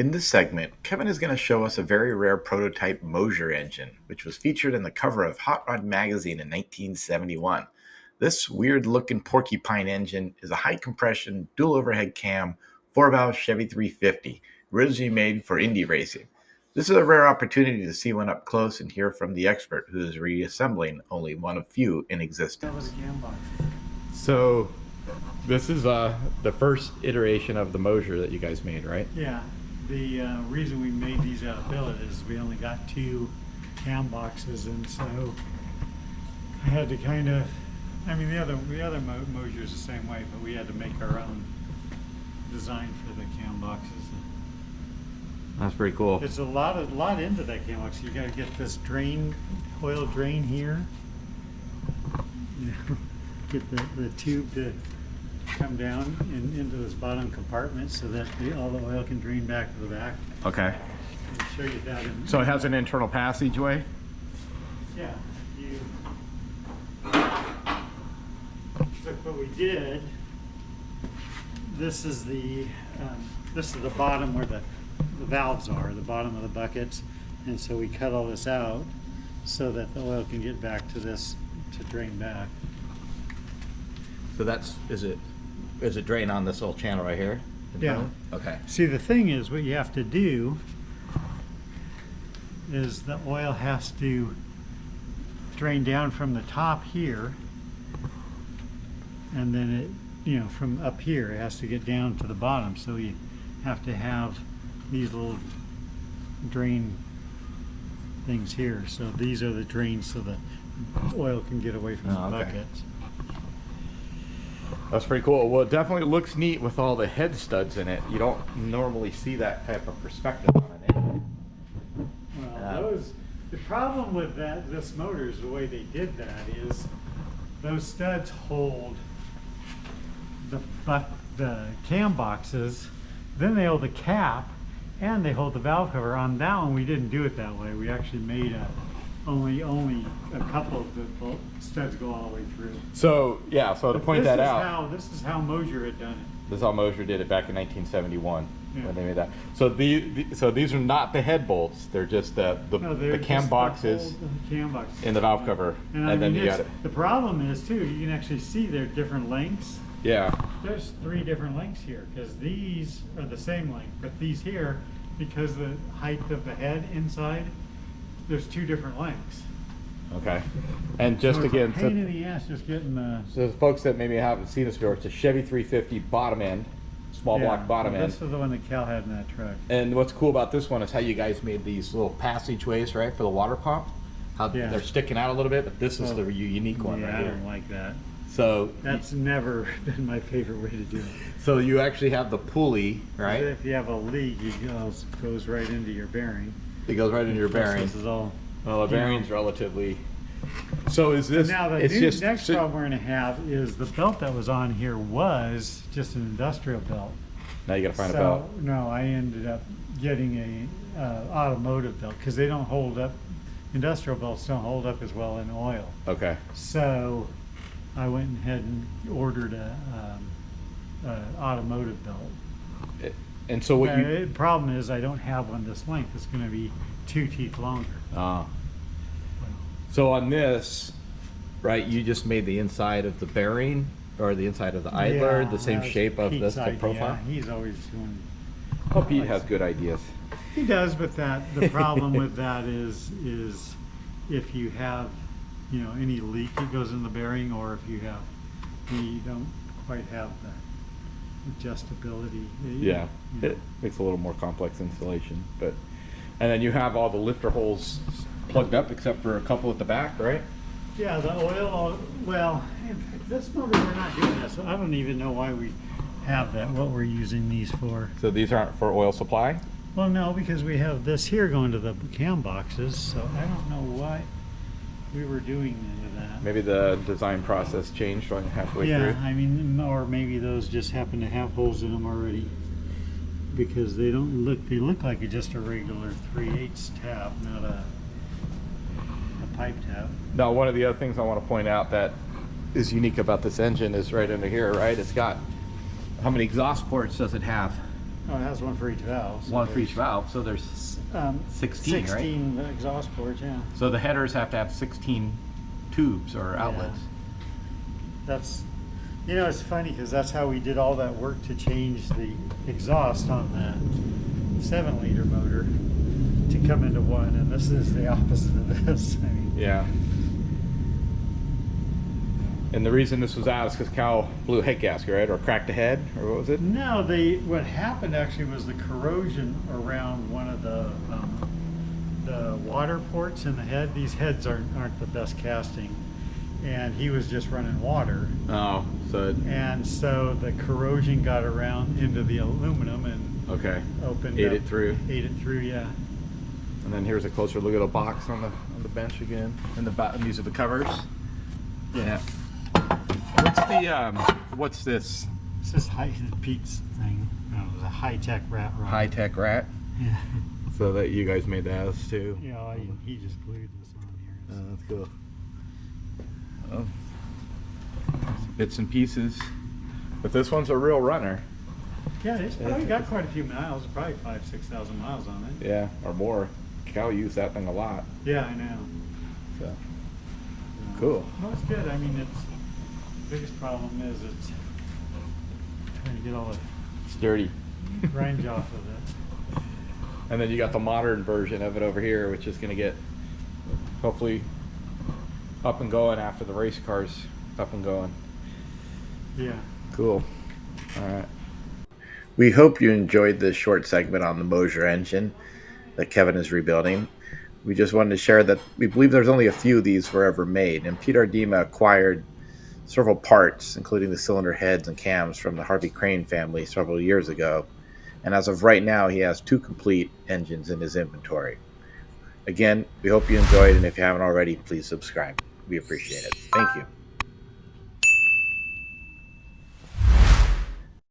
In this segment, Kevin is going to show us a very rare prototype Mosier engine, which was featured in the cover of Hot Rod magazine in 1971. This weird-looking porcupine engine is a high-compression, dual overhead cam, 4-valve Chevy 350, originally made for Indy racing. This is a rare opportunity to see one up close and hear from the expert who is reassembling only one of few in existence. So this is the first iteration of the Mosier that you guys made, right? Yeah. The reason we made these out of billet is we only got 2 cam boxes, and so I had to kind of, I mean the other Mosier is the same way, but we had to make our own design for the cam boxes. That's pretty cool. It's a lot into that cam box. You got to get this drain, oil drain here. You know, get the tube to come down into this bottom compartment so that all the oil can drain back to the back. Okay. I'll show you that. So it has an internal passageway? Yeah. So what we did, this is the bottom where the valves are, the bottom of the buckets, and so we cut all this out so that the oil can get back to this to drain back. So is it drain on this little channel right here? Yeah. Okay. See, the thing is, what you have to do is the oil has to drain down from the top here, and then it, you know, from up here, it has to get down to the bottom. So you have to have these little drain things here. So these are the drains so the oil can get away from the buckets. That's pretty cool. Well, it definitely looks neat with all the head studs in it. You don't normally see that type of perspective on an engine. Well, the problem with this motor is the way they did that is those studs hold the cam boxes, then they hold the cap, and they hold the valve cover. On that one, we didn't do it that way. We actually made only a couple of the studs go all the way through. So yeah, so to point that out, this is how Mosier had done it. This is how Mosier did it back in 1971 when they made that. So So these are not the head bolts; they're just the cam boxes in the valve cover, and then you got it. The problem is too, you can actually see they're different lengths. Yeah. There's 3 different lengths here because these are the same length, but these here, because the height of the head inside, there's 2 different lengths. Okay. And just so again, pain in the ass just getting the. So the folks that maybe haven't seen this before, it's a Chevy 350 bottom end, small block bottom end. This is the one that Cal had in that truck. And what's cool about this one is how you guys made these little passageways, right, for the water pump. How they're sticking out a little bit, but this is the unique one right here. I don't like that. So that's never been my favorite way to do it. So you actually have the pulley, right? If you have a leak, it goes right into your bearing. It goes right into your bearing. This is all. Well, the bearing's relatively. So is this? Now the next problem we're going to have is the belt that was on here was just an industrial belt. Now you got to find a belt. No, I ended up getting a automotive belt because they don't hold up. Industrial belts don't hold up as well in oil. Okay. So I went ahead and ordered a automotive belt. And so what the problem is I don't have one this length. It's going to be 2 teeth longer. Ah. So on this, right, you just made the inside of the bearing or the inside of the idler the same shape of the profile? Yeah, he's always doing. Oh, Pete has good ideas. He does, but the problem with that is if you have, you know, any leak that goes in the bearing, or if you don't quite have the adjustability. Yeah, it makes a little more complex installation, but and then you have all the lifter holes plugged up except for a couple at the back, right? Yeah, the oil. Well, this motor we're not doing that, so I don't even know why we have that. What we're using these for? So these aren't for oil supply? Well, no, because we have this here going to the cam boxes, so I don't know why we were doing any of that. Maybe the design process changed halfway through? Yeah, I mean, or maybe those just happen to have holes in them already, because they look like just a regular 3/8 tab, not a pipe tab. Now, one of the other things I want to point out that is unique about this engine is right under here, right? It's got, how many exhaust ports does it have? Oh, it has one for each valve. So One for each there's, valve, so there's 16, right? 16 exhaust ports, yeah. So the headers have to have 16 tubes or outlets. That's, you know, it's funny because that's how we did all that work to change the exhaust on the 7-liter motor to come into one, and this is the opposite of this. I mean, Yeah. And the reason this was out is because Cal blew a head gasket, right? Or cracked a head, or what was it? no, what happened actually was the corrosion around one of the water ports in the head. These heads aren't the best casting, and he was just running water. Oh, so it, And so the corrosion got around into the aluminum and okay. opened Ate up, it through. Ate it through, yeah. And then here's a closer look at the box on the bench again, and these are the covers. Yeah. What's this? This is Pete's thing. No, it was a high-tech rat rod. High tech rat. Yeah. So that you guys made that too. Yeah, he just glued this on here. That's cool. Oh. Bits and pieces. But this one's a real runner. Yeah, it's probably got quite a few miles. Probably 5,000-6,000 miles on it. Yeah, or more. Cal used that thing a lot. Yeah, I know. So cool. Well, it's good. I mean, the biggest problem is it's trying to get all the It's dirty. grinds off of it. And then you got the modern version of it over here, which is going to get hopefully up and going after the race car's up and going. Yeah. Cool. All right. We hope you enjoyed this short segment on the Moser engine that Kevin is rebuilding. We just wanted to share that we believe there's only a few of these were ever made, and Pete Ardema acquired several parts, including the cylinder heads and cams, from the Harvey Crane family several years ago. And as of right now, he has 2 complete engines in his inventory. Again, we hope you enjoyed, and if you haven't already, please subscribe. We appreciate it. Thank you.